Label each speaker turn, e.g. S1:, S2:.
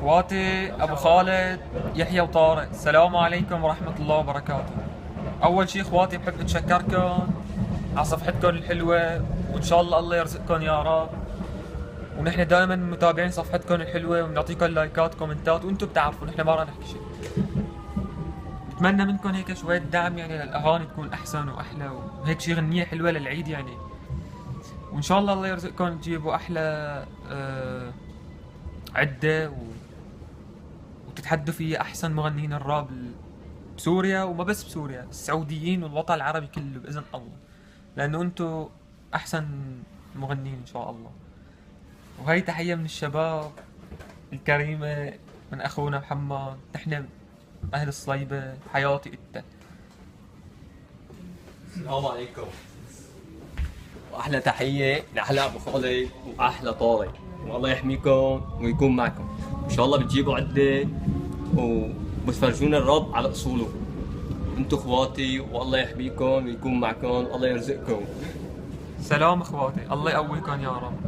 S1: اخواتي ابو خالد يحيى وطارق، السلام عليكم ورحمة الله وبركاته. اول شي اخواتي بحب اتشكركم على صفحتكم الحلوة، وان شاء الله يرزقكم يا رب. ونحن دائما متابعين صفحتكم الحلوة وبنعطيكم لايكات كومنتات، وانتم بتعرفوا نحن ما راح نحكي شيء. بتمنى منكم هيك شوية دعم يعني للاغاني تكون احسن واحلى، وهيك شي غنية حلوة للعيد يعني. وان شاء الله يرزقكم تجيبوا احلى عدة وتتحدوا فيها احسن مغنيين الراب بسوريا، وما بس بسوريا، السعوديين والوطن العربي كله باذن الله، لانه انتم احسن مغنيين ان شاء الله. وهي تحية من الشباب الكريمة، من اخونا محمد. نحن اهل الصليبة، حياتي انت.
S2: السلام عليكم، واحلى تحيه لاحلى ابو خالد واحلى طارق، والله يحميكم ويكون معكم. ان شاء الله بتجيبوا عده وبتفرجونا الرب على اصوله. انتم اخواتي والله يحميكم ويكون معكم، الله يرزقكم.
S1: سلام اخواتي، الله يقويكم يا رب.